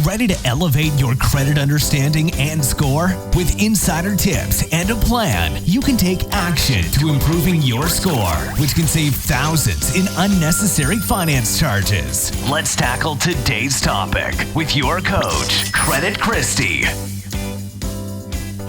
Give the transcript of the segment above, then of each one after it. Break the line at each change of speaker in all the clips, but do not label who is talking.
Ready to elevate your credit understanding and score? With insider tips and a plan, you can take action to improving your score, which can save thousands in unnecessary finance charges. Let's tackle today's topic with your coach, Credit Christy.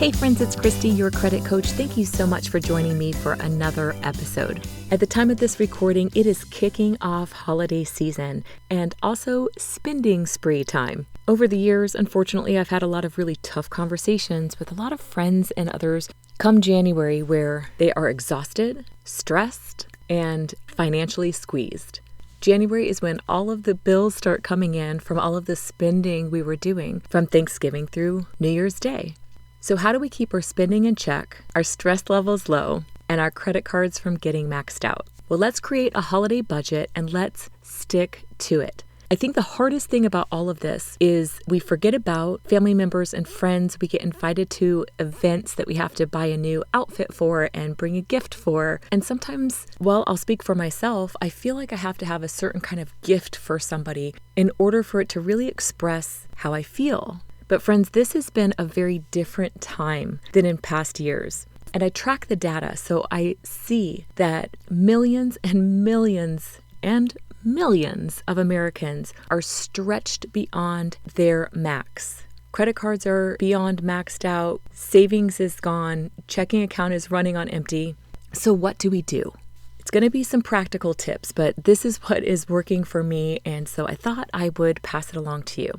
Hey friends, it's Christy, your credit coach. Thank you so much for joining me for another episode. At the time of this recording, it is kicking off holiday season and also spending spree time. Over the years, unfortunately, I've had a lot of really tough conversations with a lot of friends and others come January where they are exhausted, stressed, and financially squeezed. January is when all of the bills start coming in from all of the spending we were doing from Thanksgiving through New Year's Day. So how do we keep our spending in check, our stress levels low, and our credit cards from getting maxed out? Well, let's create a holiday budget and let's stick to it. I think the hardest thing about all of this is we forget about family members and friends. We get invited to events that we have to buy a new outfit for and bring a gift for. And sometimes, well, I'll speak for myself, I feel like I have to have a certain kind of gift for somebody in order for it to really express how I feel. But friends, this has been a very different time than in past years. And I track the data, so I see that millions and millions and millions of Americans are stretched beyond their max. Credit cards are beyond maxed out, savings is gone, checking account is running on empty. So what do we do? It's going to be some practical tips, but this is what is working for me, and so I thought I would pass it along to you.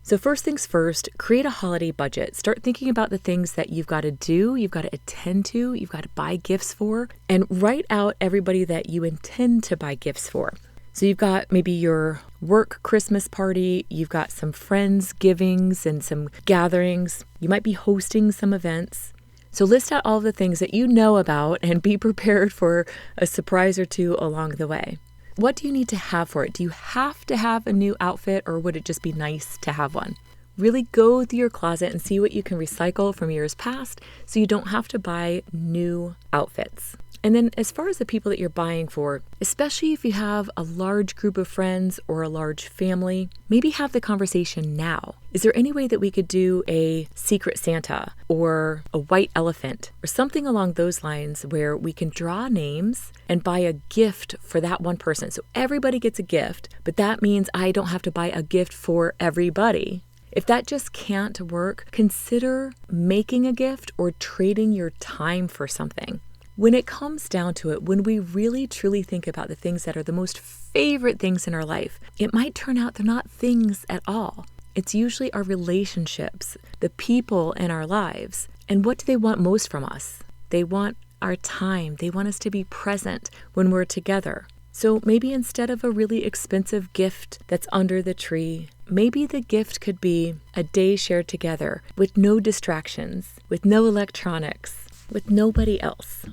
So first things first, create a holiday budget. Start thinking about the things that you've got to do, you've got to attend to, you've got to buy gifts for, and write out everybody that you intend to buy gifts for. So you've got maybe your work Christmas party, you've got some friends givings and some gatherings. You might be hosting some events. So list out all the things that you know about and be prepared for a surprise or two along the way. What do you need to have for it? Do you have to have a new outfit, or would it just be nice to have one? Really go through your closet and see what you can recycle from years past so you don't have to buy new outfits. And then as far as the people that you're buying for, especially if you have a large group of friends or a large family, maybe have the conversation now. Is there any way that we could do a secret Santa or a white elephant or something along those lines where we can draw names and buy a gift for that one person? So everybody gets a gift, but that means I don't have to buy a gift for everybody. If that just can't work, consider making a gift or trading your time for something. When it comes down to it, when we really truly think about the things that are the most favorite things in our life, it might turn out they're not things at all. It's usually our relationships, the people in our lives. And what do they want most from us? They want our time. They want us to be present when we're together. So maybe instead of a really expensive gift that's under the tree, maybe the gift could be a day shared together with no distractions, with no electronics, with nobody else.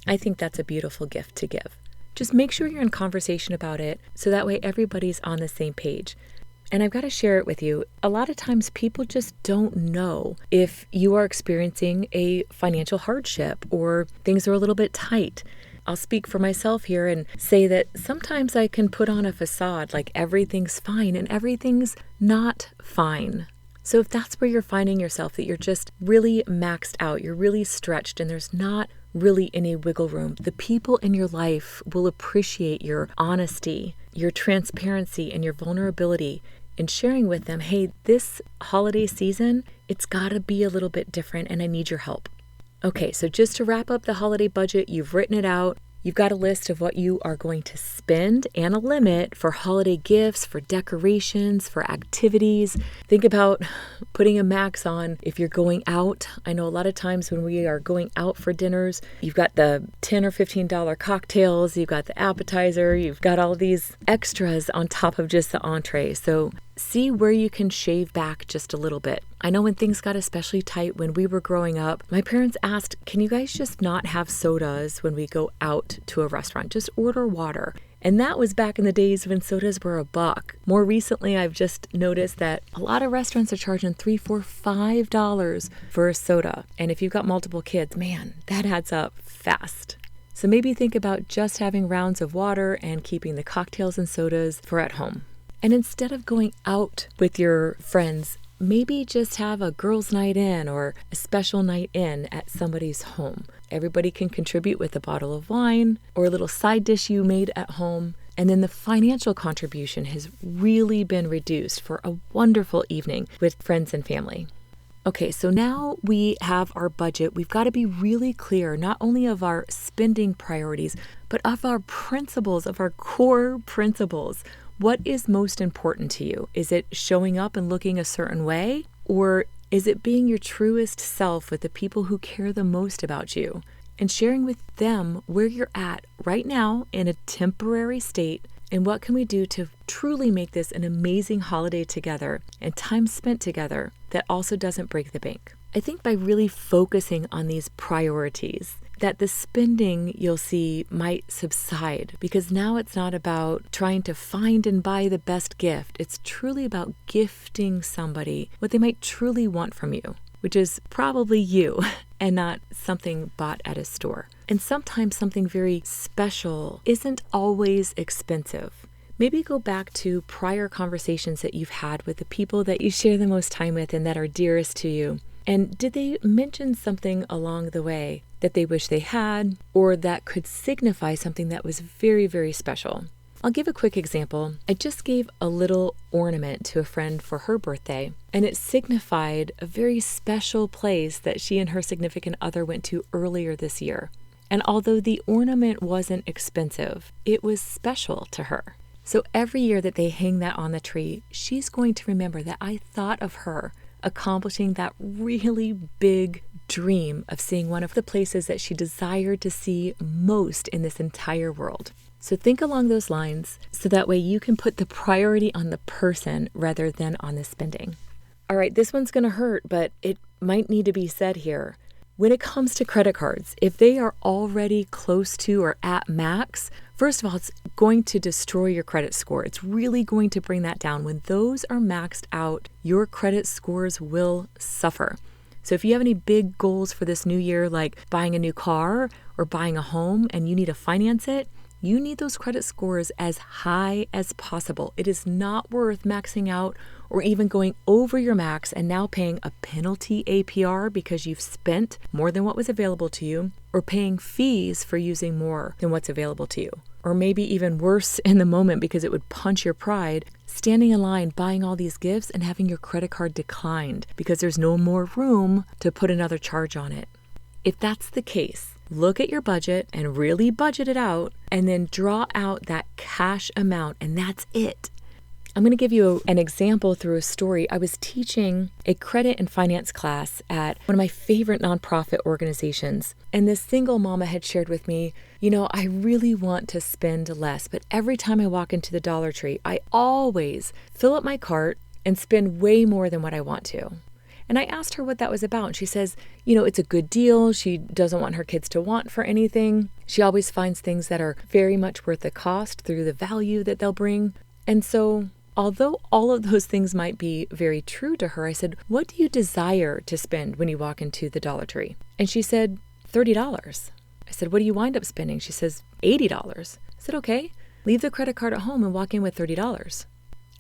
I think that's a beautiful gift to give. Just make sure you're in conversation about it so that way everybody's on the same page. And I've got to share it with you. A lot of times people just don't know if you are experiencing a financial hardship or things are a little bit tight. I'll speak for myself here and say that sometimes I can put on a facade like everything's fine and everything's not fine. So if that's where you're finding yourself, that you're just really maxed out, you're really stretched, and there's not really any wiggle room, the people in your life will appreciate your honesty, your transparency, and your vulnerability in sharing with them, hey, this holiday season, it's got to be a little bit different, and I need your help. Okay, so just to wrap up the holiday budget, you've written it out. You've got a list of what you are going to spend and a limit for holiday gifts, for decorations, for activities. Think about putting a max on if you're going out. I know a lot of times when we are going out for dinners, you've got the $10 or $15 cocktails, you've got the appetizer, you've got all these extras on top of just the entree. So see where you can shave back just a little bit. I know when things got especially tight when we were growing up, my parents asked, can you guys just not have sodas when we go out to a restaurant? Just order water. And that was back in the days when sodas were $1. More recently, I've just noticed that a lot of restaurants are charging $3, $4, $5 for a soda. And if you've got multiple kids, man, that adds up fast. So maybe think about just having rounds of water and keeping the cocktails and sodas for at home. And instead of going out with your friends, maybe just have a girls' night in or a special night in at somebody's home. Everybody can contribute with a bottle of wine or a little side dish you made at home. And then the financial contribution has really been reduced for a wonderful evening with friends and family. Okay, so now we have our budget. We've got to be really clear, not only of our spending priorities, but of our principles, of our core principles. What is most important to you? Is it showing up and looking a certain way? Or is it being your truest self with the people who care the most about you and sharing with them where you're at right now in a temporary state? And what can we do to truly make this an amazing holiday together and time spent together that also doesn't break the bank? I think by really focusing on these priorities, that the spending you'll see might subside, because now it's not about trying to find and buy the best gift. It's truly about gifting somebody what they might truly want from you, which is probably you and not something bought at a store. And sometimes something very special isn't always expensive. Maybe go back to prior conversations that you've had with the people that you share the most time with and that are dearest to you. And did they mention something along the way that they wish they had, or that could signify something that was very, very special? I'll give a quick example. I just gave a little ornament to a friend for her birthday, and it signified a very special place that she and her significant other went to earlier this year. And although the ornament wasn't expensive, it was special to her. So every year that they hang that on the tree, she's going to remember that I thought of her accomplishing that really big dream of seeing one of the places that she desired to see most in this entire world. So think along those lines so that way you can put the priority on the person rather than on the spending. All right, this one's going to hurt, but it might need to be said here. When it comes to credit cards, if they are already close to or at max, first of all, it's going to destroy your credit score. It's really going to bring that down. When those are maxed out, your credit scores will suffer. So if you have any big goals for this new year, like buying a new car or buying a home and you need to finance it, you need those credit scores as high as possible. It is not worth maxing out or even going over your max and now paying a penalty APR because you've spent more than what was available to you, or paying fees for using more than what's available to you. Or maybe even worse in the moment because it would punch your pride, standing in line, buying all these gifts and having your credit card declined because there's no more room to put another charge on it. If that's the case, look at your budget and really budget it out, and then draw out that cash amount, and that's it. I'm going to give you an example through a story. I was teaching a credit and finance class at one of my favorite nonprofit organizations, and this single mama had shared with me, I really want to spend less, but every time I walk into the Dollar Tree, I always fill up my cart and spend way more than what I want to. And I asked her what that was about. And she says, it's a good deal. She doesn't want her kids to want for anything. She always finds things that are very much worth the cost through the value that they'll bring. And so, although all of those things might be very true to her, I said, what do you desire to spend when you walk into the Dollar Tree? And she said, $30. I said, what do you wind up spending? She says, $80. I said, okay, leave the credit card at home and walk in with $30.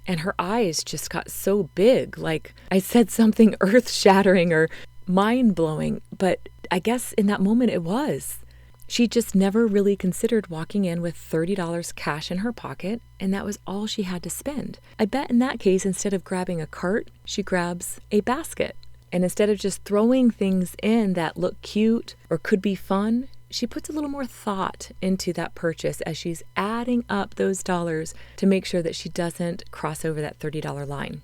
And her eyes just got so big, like I said something earth-shattering or mind-blowing, but I guess in that moment it was. She just never really considered walking in with $30 cash in her pocket, and that was all she had to spend. I bet in that case, instead of grabbing a cart, she grabs a basket. And instead of just throwing things in that look cute or could be fun, she puts a little more thought into that purchase as she's adding up those dollars to make sure that she doesn't cross over that $30 line.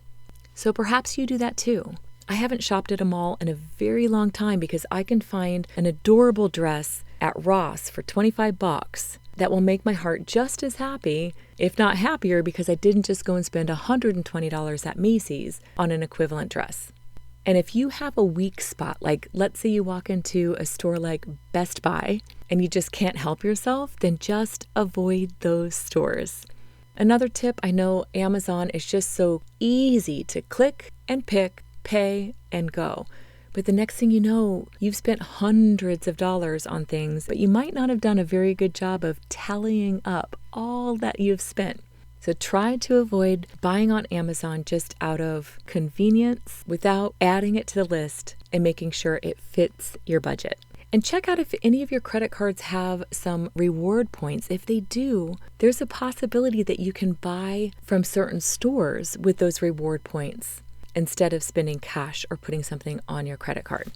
So perhaps you do that too. I haven't shopped at a mall in a very long time because I can find an adorable dress at Ross for $25 that will make my heart just as happy, if not happier, because I didn't just go and spend $120 at Macy's on an equivalent dress. And if you have a weak spot, like let's say you walk into a store like Best Buy and you just can't help yourself, then just avoid those stores. Another tip, I know Amazon is just so easy to click and pick, pay, and go. But the next thing you know, you've spent hundreds of dollars on things, but you might not have done a very good job of tallying up all that you've spent. So try to avoid buying on Amazon just out of convenience without adding it to the list and making sure it fits your budget. And check out if any of your credit cards have some reward points. If they do, there's a possibility that you can buy from certain stores with those reward points instead of spending cash or putting something on your credit card.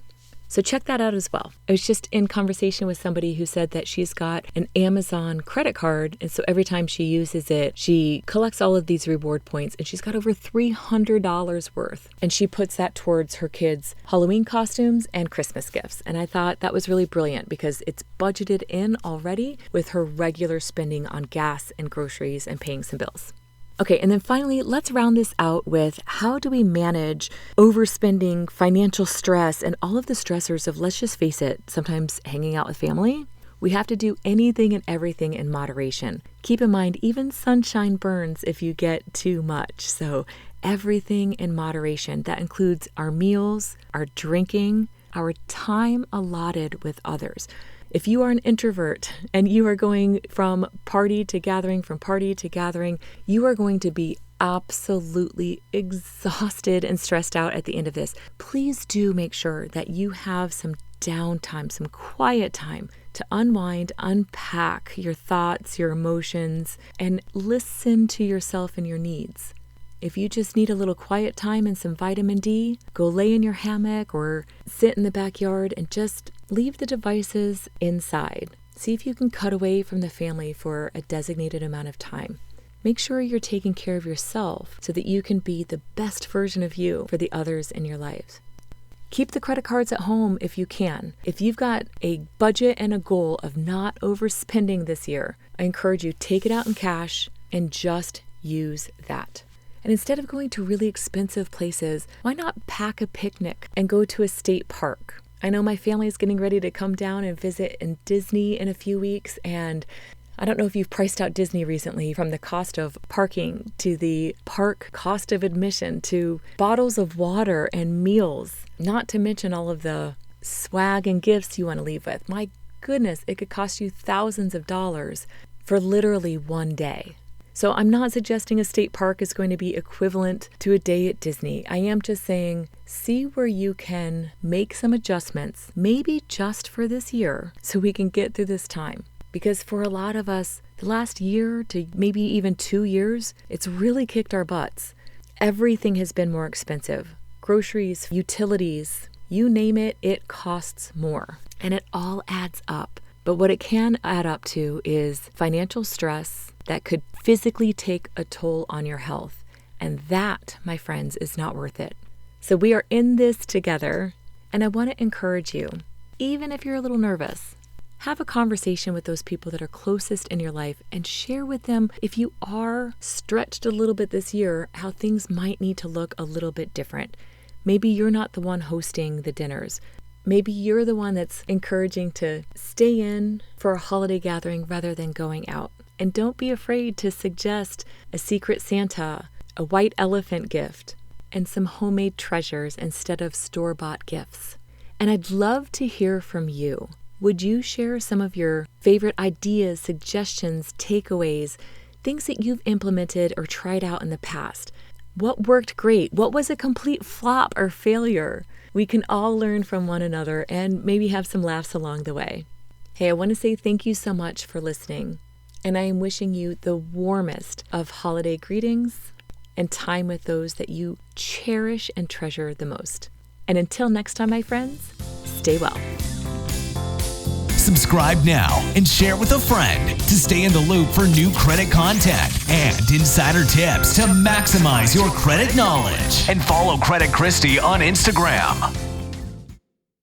So check that out as well. I was just in conversation with somebody who said that she's got an Amazon credit card. And so every time she uses it, she collects all of these reward points and she's got over $300 worth. And she puts that towards her kids' Halloween costumes and Christmas gifts. And I thought that was really brilliant because it's budgeted in already with her regular spending on gas and groceries and paying some bills. Okay, and then finally, let's round this out with how do we manage overspending, financial stress, and all of the stressors of, let's just face it, sometimes hanging out with family? We have to do anything and everything in moderation. Keep in mind, even sunshine burns if you get too much. So everything in moderation. That includes our meals, our drinking, our time allotted with others. If you are an introvert and you are going from party to gathering, you are going to be absolutely exhausted and stressed out at the end of this. Please do make sure that you have some downtime, some quiet time to unwind, unpack your thoughts, your emotions, and listen to yourself and your needs. If you just need a little quiet time and some vitamin D, go lay in your hammock or sit in the backyard and just leave the devices inside. See if you can cut away from the family for a designated amount of time. Make sure you're taking care of yourself so that you can be the best version of you for the others in your lives. Keep the credit cards at home if you can. If you've got a budget and a goal of not overspending this year, I encourage you, take it out in cash and just use that. And instead of going to really expensive places, why not pack a picnic and go to a state park? I know my family is getting ready to come down and visit in Disney in a few weeks, and I don't know if you've priced out Disney recently, from the cost of parking to the park cost of admission to bottles of water and meals, not to mention all of the swag and gifts you want to leave with. My goodness, it could cost you thousands of dollars for literally one day. So I'm not suggesting a state park is going to be equivalent to a day at Disney. I am just saying, see where you can make some adjustments, maybe just for this year, so we can get through this time. Because for a lot of us, the last year to maybe even 2 years, it's really kicked our butts. Everything has been more expensive. Groceries, utilities, you name it, it costs more. And it all adds up. But what it can add up to is financial stress that could physically take a toll on your health. And that, my friends, is not worth it. So we are in this together, and I want to encourage you, even if you're a little nervous, have a conversation with those people that are closest in your life and share with them, if you are stretched a little bit this year, how things might need to look a little bit different. Maybe you're not the one hosting the dinners. Maybe you're the one that's encouraging to stay in for a holiday gathering rather than going out. And don't be afraid to suggest a secret Santa, a white elephant gift, and some homemade treasures instead of store-bought gifts. And I'd love to hear from you. Would you share some of your favorite ideas, suggestions, takeaways, things that you've implemented or tried out in the past? What worked great? What was a complete flop or failure? We can all learn from one another and maybe have some laughs along the way. Hey, I want to say thank you so much for listening. And I am wishing you the warmest of holiday greetings and time with those that you cherish and treasure the most. And until next time, my friends, stay well.
Subscribe now and share with a friend to stay in the loop for new credit content and insider tips to maximize your credit knowledge. And follow Credit Christie on Instagram.